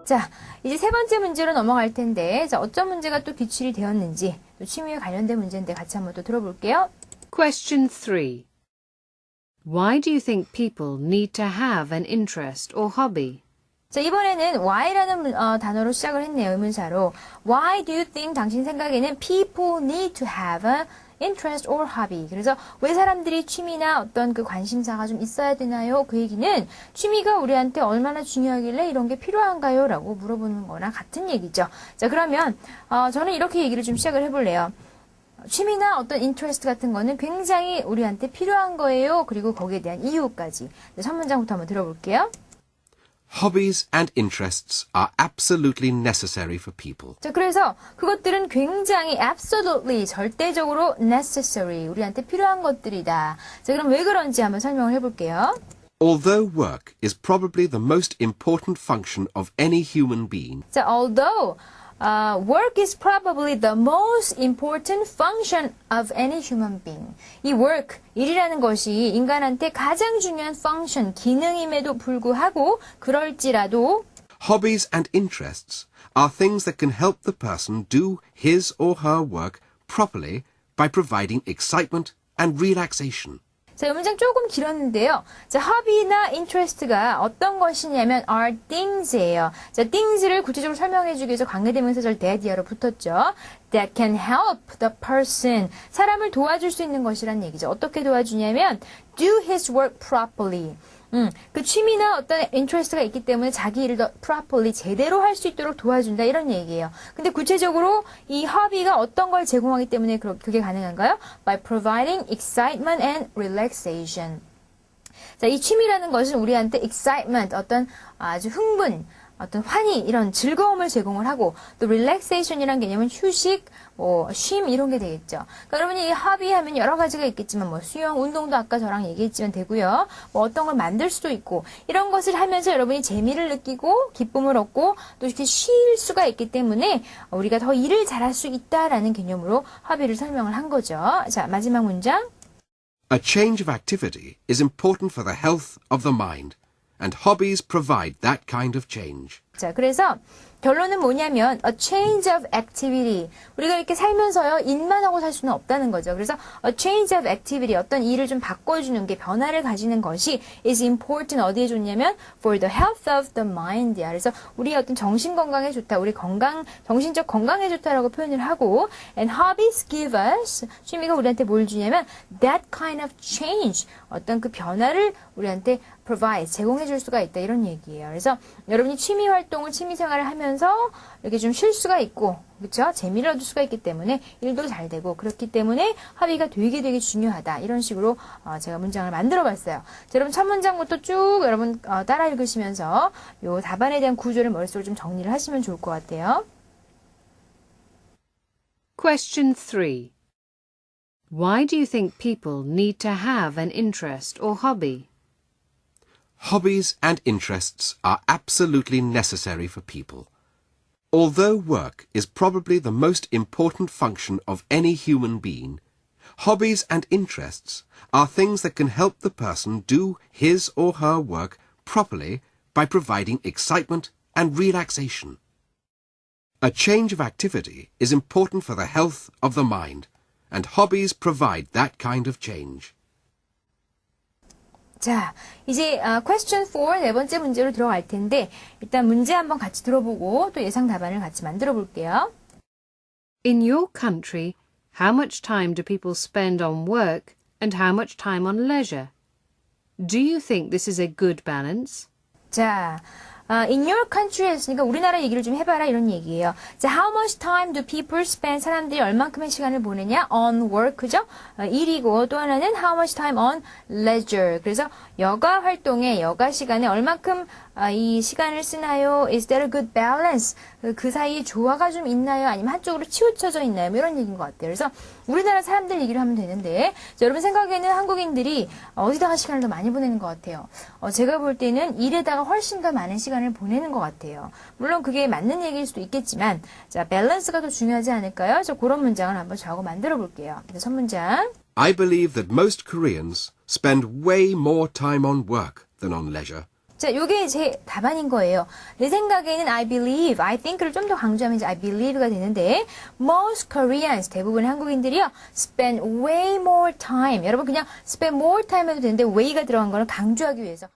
자, 이제 세 번째 문제로 넘어갈 텐데, 자, 어떤 문제가 또 기출이 되었는지, 또 취미와 관련된 문제인데 같이 한번 또 들어볼게요. Question 3. Why do you think people need to have an interest or hobby? 자, 이번에는 why라는 단어로 시작을 했네요, 의문사로. Why do you think, 당신 생각에는 people need to have an interest or hobby. 그래서 왜 사람들이 취미나 어떤 그 관심사가 좀 있어야 되나요? 그 얘기는 취미가 우리한테 얼마나 중요하길래 이런 게 필요한가요? 라고 물어보는 거나 같은 얘기죠. 자, 그러면 저는 이렇게 얘기를 좀 시작을 해볼래요. 취미나 어떤 인터레스트 같은 거는 굉장히 우리한테 필요한 거예요. 그리고 거기에 대한 이유까지. 첫 문장부터 한번 들어볼게요. Hobbies and interests are absolutely necessary for people. 자, 그래서 그것들은 굉장히 absolutely, 절대적으로 necessary, 우리한테 필요한 것들이다. 자, 그럼 왜 그런지 한번 설명을 해볼게요. Although work is probably the most important function of any human being, 자, although work is probably the most important function of any human being. 이 work, 일이라는 것이 인간한테 가장 중요한 function, 기능임에도 불구하고 그럴지라도 hobbies and interests are things that can help the person do his or her work properly by providing excitement and relaxation. 자, 이 문장 조금 길었는데요. 자, hobby나 interest가 어떤 것이냐면 are things예요. 자, things를 구체적으로 설명해주기 위해서 관계대명사절 that이야로 붙었죠. That can help the person. 사람을 도와줄 수 있는 것이란 얘기죠. 어떻게 도와주냐면 do his work properly. 그 취미나 어떤 인터레스트가 있기 때문에 자기 일을 더 properly 제대로 할 수 있도록 도와준다 이런 얘기예요. 근데 구체적으로 이 hobby가 어떤 걸 제공하기 때문에 그게 가능한가요? By providing excitement and relaxation. 자, 이 취미라는 것은 우리한테 excitement, 어떤 아주 흥분, 어떤 환희, 이런 즐거움을 제공을 하고 또 relaxation이라는 개념은 휴식, 쉼 이런 게 되겠죠. 그러니까 여러분이 이 hobby 하면 여러 가지가 있겠지만 수영, 운동도 아까 저랑 얘기했지만 되고요. 어떤 걸 만들 수도 있고 이런 것을 하면서 여러분이 재미를 느끼고 기쁨을 얻고 또 이렇게 쉴 수가 있기 때문에 우리가 더 일을 잘할 수 있다라는 개념으로 hobby를 설명을 한 거죠. 자, 마지막 문장. A change of activity is important for the health of the mind, and hobbies provide that kind of change. 자, 그래서 결론은 뭐냐면 a change of activity. 우리가 이렇게 살면서요, 일만 하고 살 수는 없다는 거죠. 그래서 a change of activity, 어떤 일을 좀 바꿔주는 게 변화를 가지는 것이 is important. 어디에 좋냐면 for the health of the mind야. 그래서 우리의 어떤 정신 건강에 좋다, 우리 정신적 건강에 좋다라고 표현을 하고 and hobbies give us, 취미가 우리한테 뭘 주냐면 that kind of change, 어떤 그 변화를 우리한테 provide, 제공해 줄 수가 있다 이런 얘기예요. 그래서 여러분이 취미 활동을, 취미 생활을 하면서 이렇게 좀 쉴 수가 있고, 그렇죠? 재미를 얻을 수가 있기 때문에 일도 잘 되고, 그렇기 때문에 hobby가 되게 중요하다 이런 식으로 제가 문장을 만들어 봤어요. 자, 여러분 첫 문장부터 쭉 여러분 따라 읽으시면서 요 답안에 대한 구조를 머릿속으로 좀 정리를 하시면 좋을 것 같아요. Question 3. Why do you think people need to have an interest or hobby? Hobbies and interests are absolutely necessary for people. Although work is probably the most important function of any human being, hobbies and interests are things that can help the person do his or her work properly by providing excitement and relaxation. A change of activity is important for the health of the mind, and hobbies provide that kind of change. 자, 이제 question 4 네 번째 문제로 들어갈 텐데 일단 문제 한번 같이 들어보고 또 예상 답안을 같이 만들어 볼게요. In your country, how much time do people spend on work and how much time on leisure? Do you think this is a good balance? 자, in your country 했으니까 우리나라 얘기를 좀 해봐라 이런 얘기예요. 자, how much time do people spend? 사람들이 얼만큼의 시간을 보내냐? On work, 그죠? 일이고 또 하나는 how much time on leisure. 그래서 여가 활동에, 여가 시간에 얼만큼 이 시간을 쓰나요? Is there a good balance? 그 사이에 조화가 좀 있나요? 아니면 한쪽으로 치우쳐져 있나요? 뭐 이런 얘기인 것 같아요. 그래서 우리나라 사람들 얘기를 하면 되는데 자, 여러분 생각에는 한국인들이 어디다가 시간을 더 많이 보내는 것 같아요? 제가 볼 때는 일에다가 훨씬 더 많은 시간을 보내는 것 같아요. 물론 그게 맞는 얘기일 수도 있겠지만 자, 밸런스가 더 중요하지 않을까요? 저 그런 문장을 한번 저하고 만들어 볼게요. 첫 문장. I believe that most Koreans spend way more time on work than on leisure. 자, 요게 제 답안인 거예요. 내 생각에는 I believe, I think를 좀 더 강조하면 이제 I believe가 되는데 most Koreans, 대부분의 한국인들이요 spend way more time. 여러분 그냥 spend more time 해도 되는데 way가 들어간 거는 강조하기 위해서